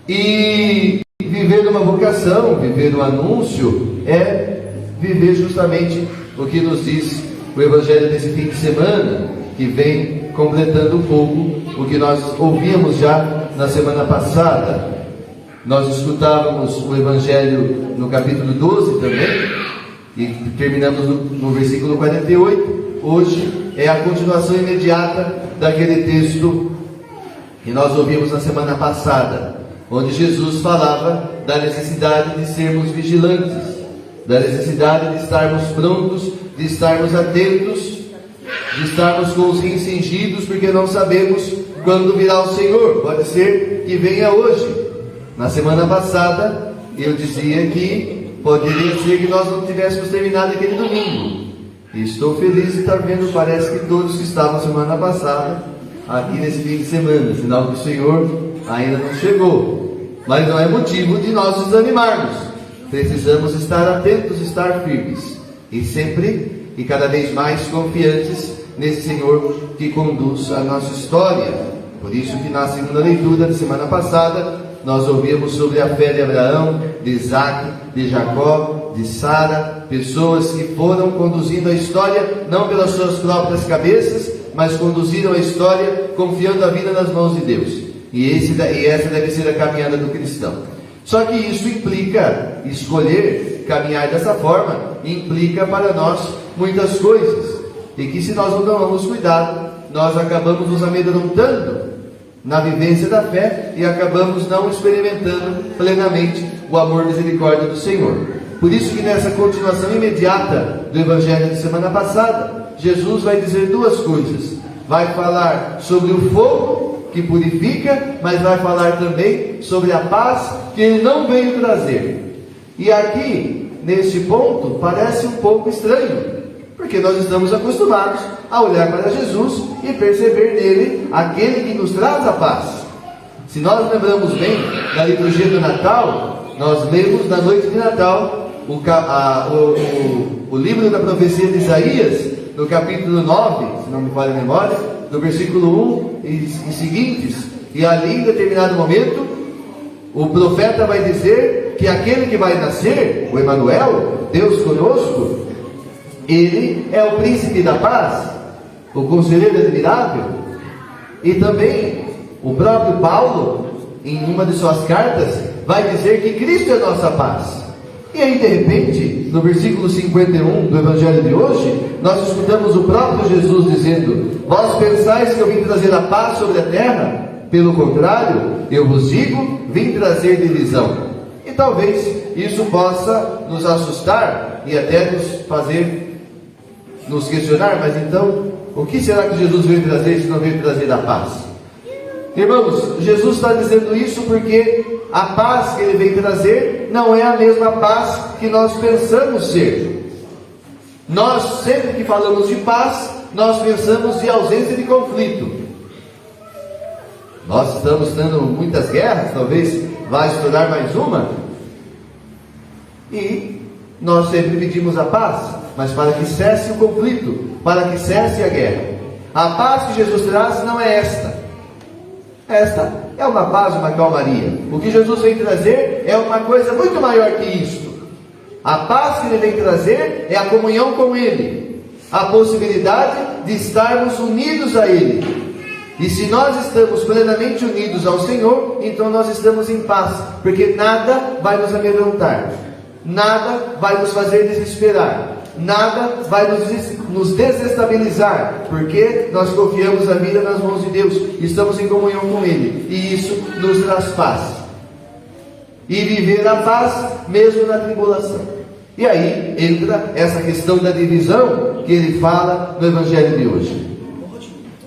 E viver uma vocação, viver um anúncio, é viver justamente o que nos diz o Evangelho desse fim de semana, que vem completando um pouco o que nós ouvíamos já na semana passada. Nós escutávamos o Evangelho no capítulo 12 também, e terminamos no versículo 48. Hoje é a continuação imediata daquele texto que nós ouvimos na semana passada, onde Jesus falava da necessidade de sermos vigilantes, da necessidade de estarmos prontos, de estarmos atentos, de estarmos com os rins cingidos, porque não sabemos quando virá o Senhor. Pode ser que venha hoje. Na semana passada eu dizia que poderia ser que nós não tivéssemos terminado aquele domingo. E estou feliz de estar vendo, parece que todos que estavam semana passada aqui nesse fim de semana, sinal que o Senhor ainda não chegou. Mas não é motivo de nós nos desanimarmos. Precisamos estar atentos, estar firmes e sempre e cada vez mais confiantes nesse Senhor que conduz a nossa história. Por isso que na segunda leitura da semana passada nós ouvimos sobre a fé de Abraão, de Isaac, de Jacó, de Sara, pessoas que foram conduzindo a história não pelas suas próprias cabeças, mas conduziram a história confiando a vida nas mãos de Deus. E essa deve ser a caminhada do cristão. Só que isso implica escolher caminhar dessa forma, implica para nós muitas coisas, e que se nós não tomamos cuidado, nós acabamos nos amedrontando na vivência da fé e acabamos não experimentando plenamente o amor e misericórdia do Senhor. Por isso que nessa continuação imediata do Evangelho de semana passada, Jesus vai dizer duas coisas. Vai falar sobre o fogo que purifica, mas vai falar também sobre a paz que Ele não veio trazer. E aqui, neste ponto, parece um pouco estranho, porque nós estamos acostumados a olhar para Jesus e perceber nele aquele que nos traz a paz. Se nós lembramos bem da liturgia do Natal, nós lemos na noite de Natal o livro da profecia de Isaías, no capítulo 9, se não me falha a memória, no versículo 1 e seguintes. E ali, em determinado momento, o profeta vai dizer que aquele que vai nascer, o Emanuel, Deus conosco, ele é o príncipe da paz, o conselheiro admirável. E também o próprio Paulo, em uma de suas cartas, vai dizer que Cristo é a nossa paz. E aí, de repente, no versículo 51 do Evangelho de hoje, nós escutamos o próprio Jesus dizendo: vós pensais que eu vim trazer a paz sobre a terra? Pelo contrário, eu vos digo, vim trazer divisão. E talvez isso possa nos assustar e até nos questionar, mas então, o que será que Jesus veio trazer se não veio trazer a paz? Irmãos, Jesus está dizendo isso porque a paz que Ele veio trazer não é a mesma paz que nós pensamos ser. Nós, sempre que falamos de paz, nós pensamos de ausência de conflito. Nós estamos tendo muitas guerras, talvez vai estourar mais uma, e nós sempre pedimos a paz, mas para que cesse o conflito, para que cesse a guerra. A paz que Jesus traz não é esta. Esta é uma paz, uma calmaria. O que Jesus vem trazer é uma coisa muito maior que isto. A paz que Ele vem trazer é a comunhão com Ele, a possibilidade de estarmos unidos a Ele. E se nós estamos plenamente unidos ao Senhor, então nós estamos em paz, porque nada vai nos amedrontar, nada vai nos fazer desesperar, nada vai nos desestabilizar, porque nós confiamos a vida nas mãos de Deus, estamos em comunhão com Ele, e isso nos traz paz. E viver a paz mesmo na tribulação. E aí entra essa questão da divisão que ele fala no Evangelho de hoje.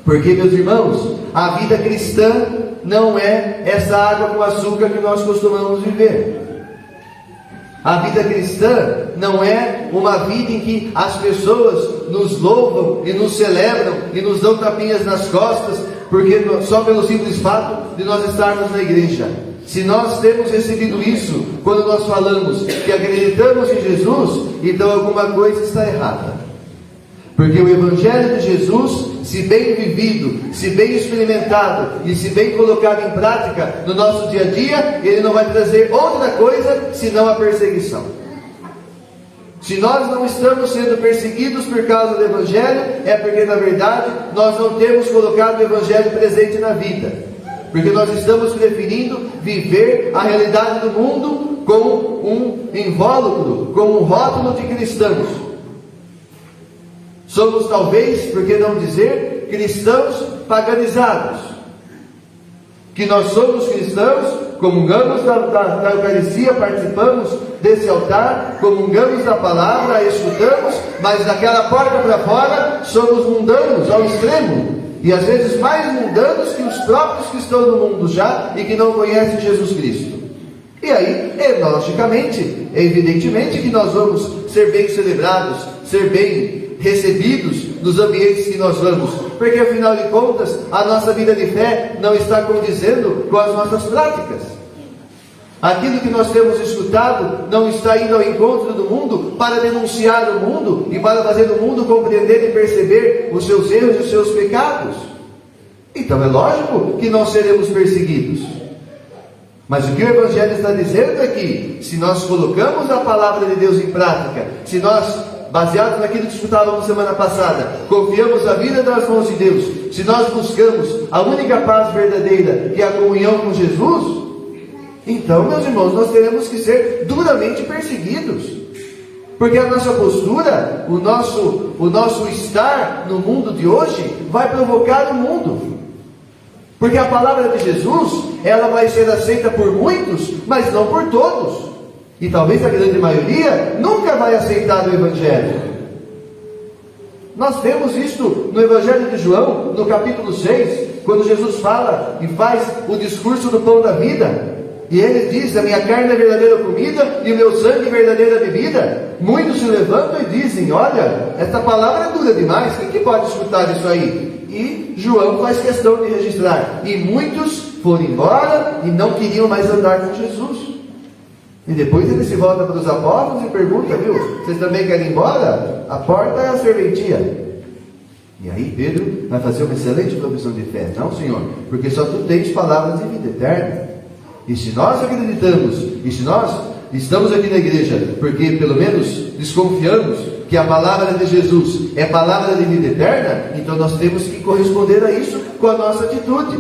Porque, meus irmãos, a vida cristã não é essa água com açúcar que nós costumamos viver. A vida cristã não é uma vida em que as pessoas nos louvam e nos celebram e nos dão tapinhas nas costas, porque só pelo simples fato de nós estarmos na igreja. Se nós temos recebido isso, quando nós falamos que acreditamos em Jesus, então alguma coisa está errada. Porque o Evangelho de Jesus, se bem vivido, se bem experimentado e se bem colocado em prática no nosso dia a dia, ele não vai trazer outra coisa senão a perseguição. Se nós não estamos sendo perseguidos por causa do Evangelho, é porque na verdade nós não temos colocado o Evangelho presente na vida. Porque nós estamos preferindo viver a realidade do mundo com um invólucro, com um rótulo de cristãos. Somos talvez, por que não dizer, cristãos paganizados. Que nós somos cristãos, comungamos da Eucaristia, participamos desse altar, comungamos da palavra, a escutamos, mas daquela porta para fora somos mundanos ao extremo. E às vezes mais mundanos que os próprios que estão no mundo já e que não conhecem Jesus Cristo. E aí, logicamente, evidentemente que nós vamos ser bem celebrados, ser bem recebidos nos ambientes que nós vamos, porque afinal de contas a nossa vida de fé não está condizendo com as nossas práticas. Aquilo que nós temos escutado não está indo ao encontro do mundo para denunciar o mundo e para fazer o mundo compreender e perceber os seus erros e os seus pecados. Então é lógico que nós seremos perseguidos. Mas o que o Evangelho está dizendo é que se nós colocamos a palavra de Deus em prática, se nós, baseados naquilo que escutávamos semana passada, confiamos a vida nas mãos de Deus, se nós buscamos a única paz verdadeira, que é a comunhão com Jesus, então, meus irmãos, nós teremos que ser duramente perseguidos. Porque a nossa postura, o nosso estar no mundo de hoje, vai provocar o mundo. Porque a palavra de Jesus, ela vai ser aceita por muitos, mas não por todos. E talvez a grande maioria nunca vai aceitar o Evangelho. Nós vemos isto no Evangelho de João, no capítulo 6, quando Jesus fala e faz o discurso do pão da vida. E ele diz: a minha carne é verdadeira comida e o meu sangue é verdadeira bebida. Muitos se levantam e dizem: olha, esta palavra é dura demais, quem que pode escutar isso aí? E João faz questão de registrar: e muitos foram embora e não queriam mais andar com Jesus. E depois ele se volta para os apóstolos e pergunta: viu, vocês também querem ir embora? A porta é a serventia. E aí Pedro vai fazer uma excelente profissão de fé: não, Senhor, porque só tu tens palavras de vida eterna. E se nós acreditamos, e se nós estamos aqui na igreja porque pelo menos desconfiamos que a palavra de Jesus é palavra de vida eterna, então nós temos que corresponder a isso com a nossa atitude,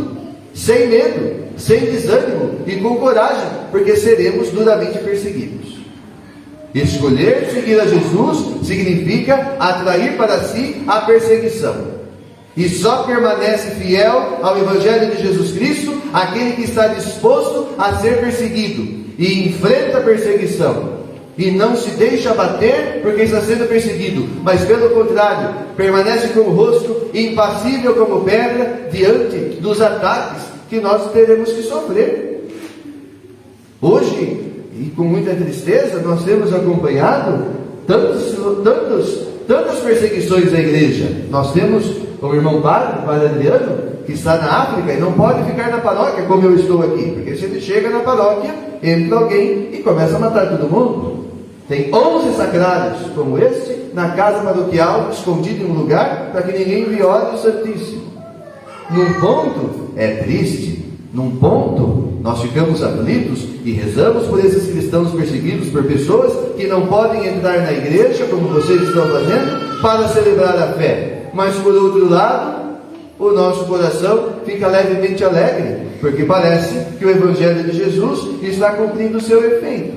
sem medo, sem desânimo e com coragem, porque seremos duramente perseguidos. Escolher seguir a Jesus significa atrair para si a perseguição. E só permanece fiel ao Evangelho de Jesus Cristo aquele que está disposto a ser perseguido e enfrenta a perseguição e não se deixa abater porque está sendo perseguido, mas pelo contrário, permanece com o rosto impassível como pedra diante dos ataques que nós teremos que sofrer. Hoje, e com muita tristeza, nós temos acompanhado tantas perseguições à igreja. Nós temos o irmão padre, o padre Adriano, que está na África e não pode ficar na paróquia como eu estou aqui, porque se ele chega na paróquia, entra alguém e começa a matar todo mundo. Tem 11 sacrários como este na casa paroquial, escondido em um lugar para que ninguém viole o Santíssimo. Num ponto é triste, num ponto nós ficamos aflitos e rezamos por esses cristãos perseguidos, por pessoas que não podem entrar na igreja como vocês estão fazendo para celebrar a fé. Mas por outro lado, o nosso coração fica levemente alegre, porque parece que o Evangelho de Jesus está cumprindo o seu efeito.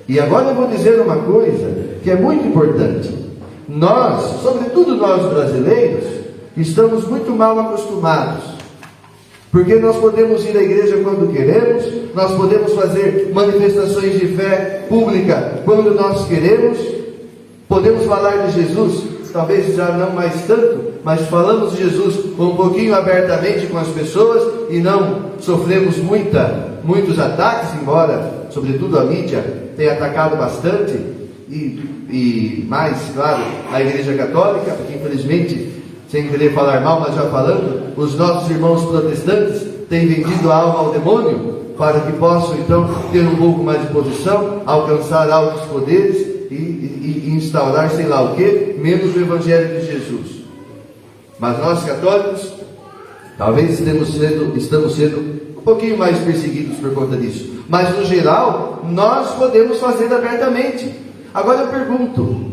E agora eu vou dizer uma coisa que é muito importante. Nós, sobretudo nós brasileiros, estamos muito mal acostumados, porque nós podemos ir à igreja quando queremos, nós podemos fazer manifestações de fé pública quando nós queremos, podemos falar de Jesus, talvez já não mais tanto, mas falamos de Jesus um pouquinho abertamente com as pessoas e não sofremos muitos ataques, embora, sobretudo, a mídia tenha atacado bastante, e mais, claro, a Igreja Católica, porque infelizmente, sem querer falar mal, mas já falando, os nossos irmãos protestantes têm vendido a alma ao demônio para que possam então ter um pouco mais de posição, alcançar altos poderes e instaurar sei lá o que, menos o Evangelho de Jesus. Mas nós católicos, talvez estamos sendo um pouquinho mais perseguidos por conta disso. Mas no geral, nós podemos fazer abertamente. Agora eu pergunto,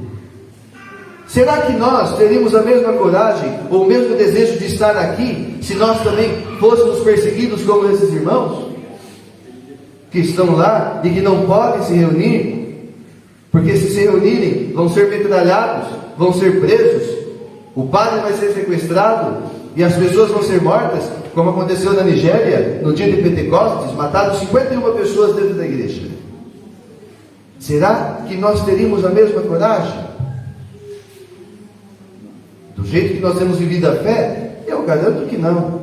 será que nós teríamos a mesma coragem ou o mesmo desejo de estar aqui se nós também fôssemos perseguidos como esses irmãos que estão lá e que não podem se reunir, porque se reunirem vão ser metralhados, vão ser presos, o padre vai ser sequestrado e as pessoas vão ser mortas, como aconteceu na Nigéria no dia de Pentecostes, mataram 51 pessoas dentro da igreja. Será que nós teríamos a mesma coragem? Do jeito que nós temos vivido a fé, eu garanto que não.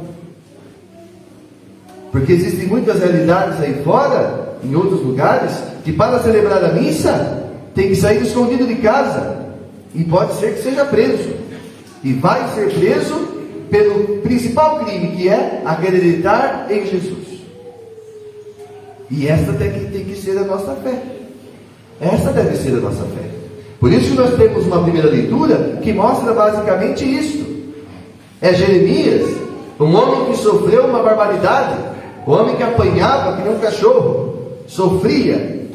Porque existem muitas realidades aí fora, em outros lugares, que para celebrar a missa, tem que sair escondido de casa. E pode ser que seja preso. E vai ser preso pelo principal crime, que é acreditar em Jesus. E esta tem que ser a nossa fé. Esta deve ser a nossa fé. Por isso que nós temos uma primeira leitura que mostra basicamente isto. É Jeremias, um homem que sofreu uma barbaridade, um homem que apanhava que nem um cachorro, sofria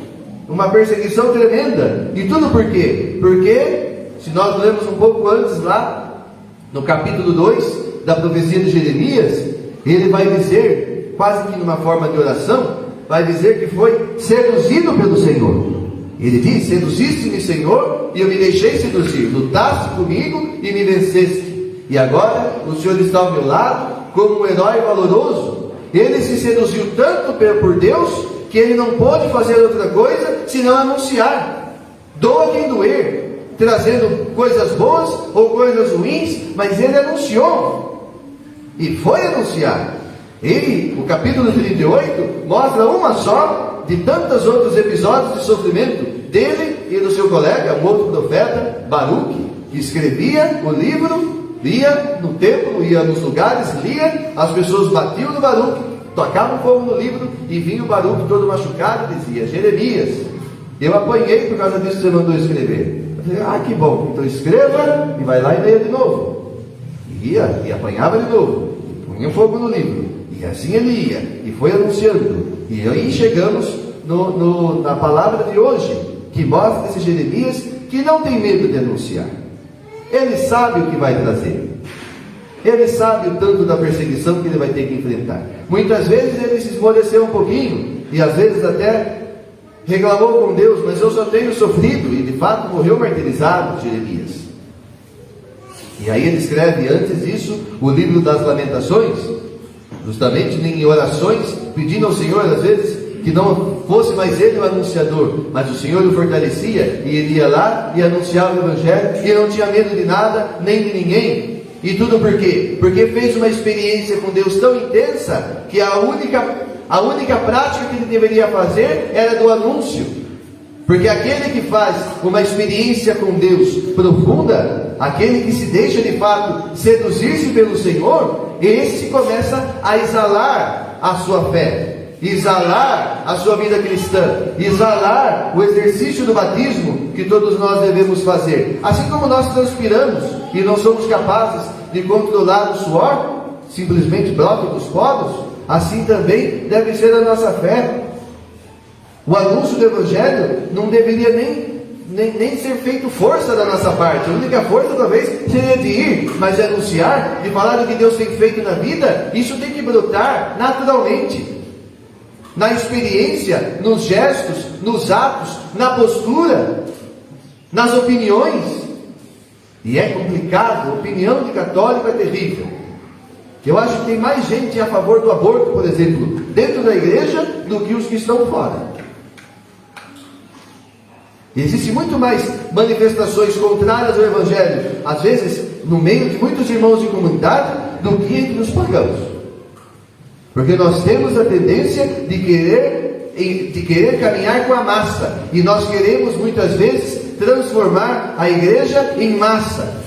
uma perseguição tremenda. E tudo por quê? Porque, se nós lemos um pouco antes lá, no capítulo 2 da profecia de Jeremias, ele vai dizer, quase que numa forma de oração, vai dizer que foi seduzido pelo Senhor. Ele diz: seduziste-me, Senhor, e eu me deixei seduzir, lutaste comigo e me venceste, e agora o Senhor está ao meu lado como um herói valoroso. Ele se seduziu tanto por Deus que ele não pôde fazer outra coisa senão anunciar, doa quem doer, trazendo coisas boas ou coisas ruins, mas ele anunciou, e foi anunciar. O capítulo 38 mostra uma só de tantos outros episódios de sofrimento dele e do seu colega, um outro profeta, Baruque, que escrevia o livro, ia no templo, ia nos lugares, lia, as pessoas batiam no Baruque, tocavam fogo no livro, e vinha o Baruque todo machucado e dizia: Jeremias, eu apanhei por causa disso que você mandou escrever. Eu falei: que bom, então escreva e vai lá e leia de novo. Ia e apanhava de novo, punha fogo no livro, e assim ele ia, e foi anunciando. E aí chegamos na palavra de hoje, que mostra esse Jeremias que não tem medo de anunciar. Ele sabe o que vai trazer. Ele sabe o tanto da perseguição que ele vai ter que enfrentar. Muitas vezes ele se esmoreceu um pouquinho, e às vezes até reclamou com Deus: mas eu só tenho sofrido. E de fato morreu martirizado, Jeremias. E aí ele escreve antes disso o livro das Lamentações, justamente em orações, pedindo ao Senhor às vezes que não fosse mais ele o anunciador, mas o Senhor o fortalecia, e ele ia lá e anunciava o Evangelho, e não tinha medo de nada, nem de ninguém. E tudo por quê? Porque fez uma experiência com Deus tão intensa, que a única prática que ele deveria fazer era do anúncio. Porque aquele que faz uma experiência com Deus profunda, aquele que se deixa de fato seduzir-se pelo Senhor, esse começa a exalar a sua fé, exalar a sua vida cristã, exalar o exercício do batismo que todos nós devemos fazer. Assim como nós transpiramos e não somos capazes de controlar o suor, simplesmente brota dos poros, assim também deve ser a nossa fé. O anúncio do Evangelho não deveria nem ser feito força da nossa parte. A única força talvez seria de ir, mas de anunciar, de falar do que Deus tem feito na vida. Isso tem que brotar naturalmente, na experiência, nos gestos, nos atos, na postura, nas opiniões. E é complicado. A opinião de católico é terrível. Eu acho que tem mais gente a favor do aborto, por exemplo, dentro da igreja, do que os que estão fora. Existem muito mais manifestações contrárias ao Evangelho, às vezes no meio de muitos irmãos de comunidade, do que entre os pagãos. Porque nós temos a tendência de querer caminhar com a massa, e nós queremos muitas vezes transformar a igreja em massa.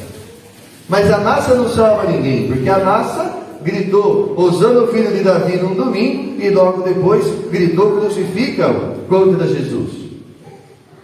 Mas a massa não salva ninguém, porque a massa gritou Hosana, o filho de Davi, num domingo, e logo depois gritou: crucifica-o, contra Jesus.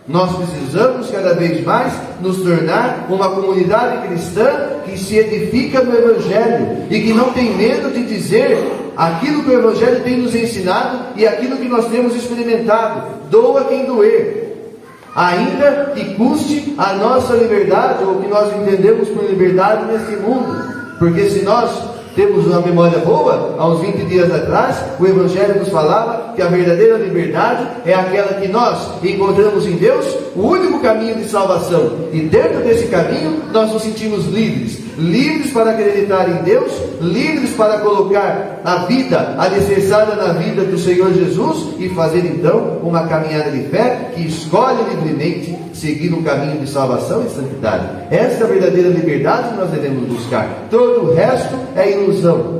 Nós precisamos cada vez mais nos tornar uma comunidade cristã que se edifica no Evangelho e que não tem medo de dizer aquilo que o Evangelho tem nos ensinado e aquilo que nós temos experimentado. Doa quem doer, ainda que custe a nossa liberdade, ou o que nós entendemos por liberdade neste mundo. Porque se nós temos uma memória boa, há uns 20 dias atrás, o Evangelho nos falava que a verdadeira liberdade é aquela que nós encontramos em Deus, o único caminho de salvação. E dentro desse caminho, nós nos sentimos livres. Livres para acreditar em Deus, livres para colocar a vida alicerçada na vida do Senhor Jesus e fazer então uma caminhada de fé que escolhe livremente seguir um caminho de salvação e santidade. Essa é a verdadeira liberdade que nós devemos buscar. Todo o resto é ilusão.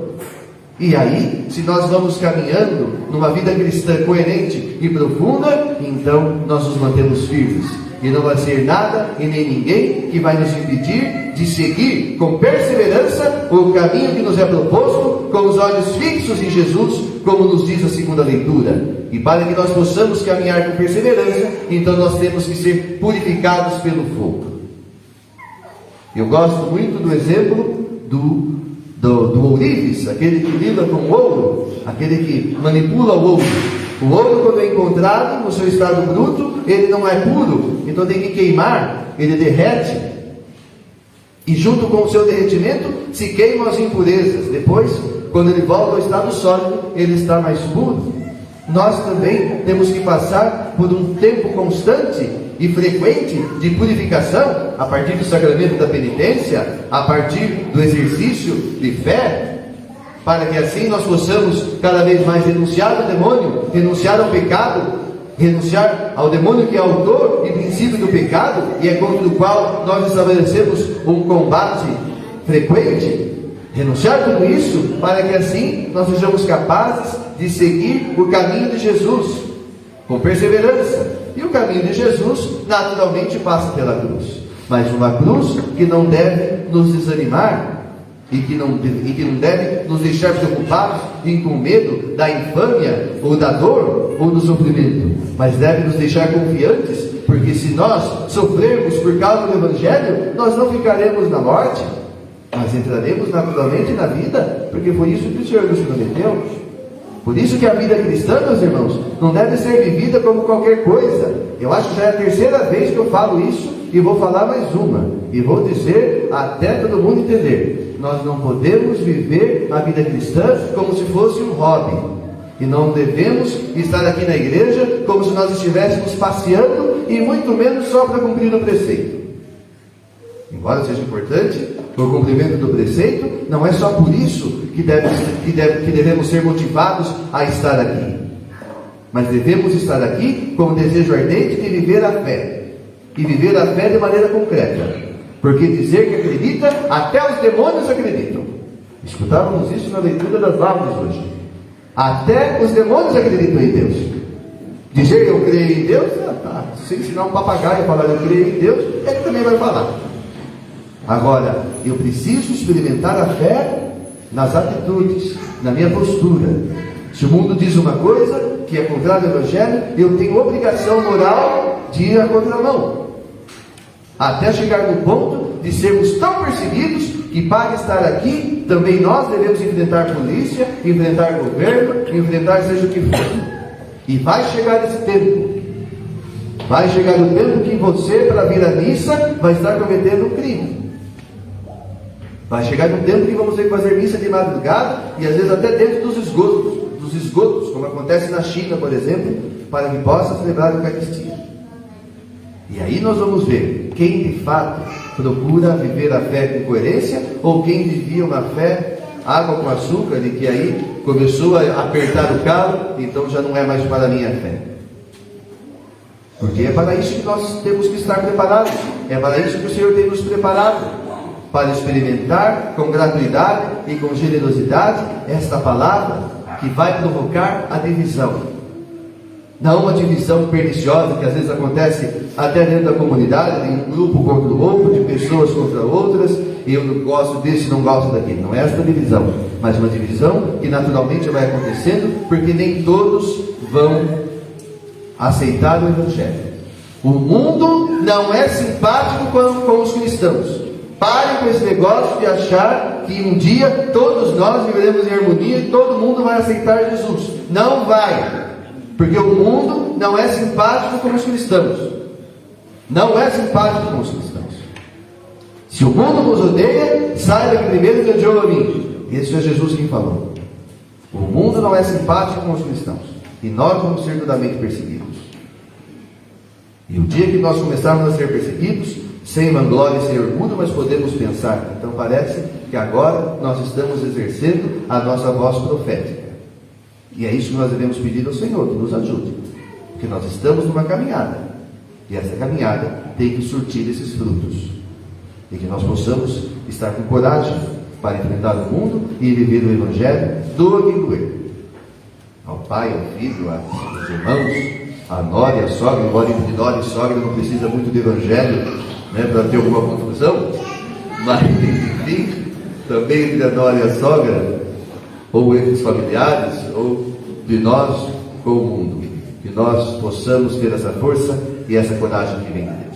E aí, se nós vamos caminhando numa vida cristã coerente e profunda, então nós nos mantemos firmes. E não vai ser nada e nem ninguém que vai nos impedir de seguir com perseverança o caminho que nos é proposto, com os olhos fixos em Jesus, como nos diz a segunda leitura. E para que nós possamos caminhar com perseverança, então nós temos que ser purificados pelo fogo. Eu gosto muito do exemplo do ourives, aquele que lida com ouro, aquele que manipula o ouro. O ouro, quando é encontrado no seu estado bruto, ele não é puro, então tem que queimar, ele derrete, e junto com o seu derretimento se queimam as impurezas. Depois, quando ele volta ao estado sólido, ele está mais puro. Nós também temos que passar por um tempo constante e frequente de purificação, a partir do sacramento da penitência, a partir do exercício de fé, para que assim nós possamos cada vez mais renunciar ao demônio, renunciar ao pecado, renunciar ao demônio que é autor e princípio do pecado, e é contra o qual nós estabelecemos um combate frequente. Renunciar tudo isso, para que assim nós sejamos capazes de seguir o caminho de Jesus, com perseverança. E o caminho de Jesus, naturalmente, passa pela cruz. Mas uma cruz que não deve nos desanimar, e que não deve nos deixar preocupados e com medo da infâmia, ou da dor, ou do sofrimento, mas deve nos deixar confiantes, porque se nós sofrermos por causa do Evangelho, nós não ficaremos na morte, mas entraremos naturalmente na vida, porque foi isso que o Senhor nos prometeu. Por isso que a vida cristã, meus irmãos, não deve ser vivida como qualquer coisa. Eu acho que já é a terceira vez que eu falo isso, e vou falar mais uma, e vou dizer até todo mundo entender. Nós não podemos viver a vida cristã como se fosse um hobby, e não devemos estar aqui na igreja como se nós estivéssemos passeando, e muito menos só para cumprir o preceito. Embora seja importante o cumprimento do preceito, não é só por isso que devemos ser motivados a estar aqui, mas devemos estar aqui com o desejo ardente de viver a fé, e viver a fé de maneira concreta. Porque dizer que acredita, até os demônios acreditam. Escutávamos isso na leitura das Laudes hoje. Até os demônios acreditam em Deus. Dizer que eu creio em Deus, se ensinar um papagaio a falar eu creio em Deus, ele também vai falar. Agora, eu preciso experimentar a fé nas atitudes, na minha postura. Se o mundo diz uma coisa que é contrária ao Evangelho, eu tenho obrigação moral de ir à contramão, até chegar no ponto de sermos tão perseguidos que, para estar aqui, também nós devemos enfrentar polícia, enfrentar governo, enfrentar seja o que for. E vai chegar esse tempo. Vai chegar o tempo que você, para vir à missa, vai estar cometendo um crime. Vai chegar um tempo que vamos ter que fazer missa de madrugada, e às vezes até dentro dos esgotos, como acontece na China, por exemplo, para que possa celebrar a Eucaristia. E aí nós vamos ver quem de fato procura viver a fé com coerência, ou quem vivia uma fé água com açúcar, e que aí começou a apertar o calo, então já não é mais para a minha fé. Porque é para isso que nós temos que estar preparados, é para isso que o Senhor tem nos preparado, para experimentar com gratuidade e com generosidade esta palavra que vai provocar a divisão. Não uma divisão perniciosa que às vezes acontece até dentro da comunidade, de um grupo contra o outro, de pessoas contra outras, e eu não gosto desse, não gosto daquele. Não é esta divisão, mas uma divisão que naturalmente vai acontecendo, porque nem todos vão aceitar o Evangelho. O mundo não é simpático com os cristãos. Parem com esse negócio de achar que um dia todos nós viveremos em harmonia e todo mundo vai aceitar Jesus. Não vai, porque o mundo não é simpático com os cristãos. Não é simpático com os cristãos. Se o mundo vos odeia, saiba que primeiro me odiou a mim. Esse foi Jesus quem falou. O mundo não é simpático com os cristãos, e nós vamos ser duramente perseguidos. E o dia que nós começarmos a ser perseguidos, sem vanglória e sem orgulho, mas podemos pensar, então parece que agora nós estamos exercendo a nossa voz profética. E é isso que nós devemos pedir ao Senhor, que nos ajude. Porque nós estamos numa caminhada, e essa caminhada tem que surtir esses frutos. E que nós possamos estar com coragem para enfrentar o mundo e viver o Evangelho, doa quem doer. Ao pai, ao filho, aos irmãos, a nora e a sogra, embora entre nora e sogra não precisa muito de Evangelho, né, para ter alguma confusão, mas enfim, também entre a nora e a sogra, ou entre os familiares, ou de nós com o mundo. Que nós possamos ter essa força e essa coragem que vem de Deus.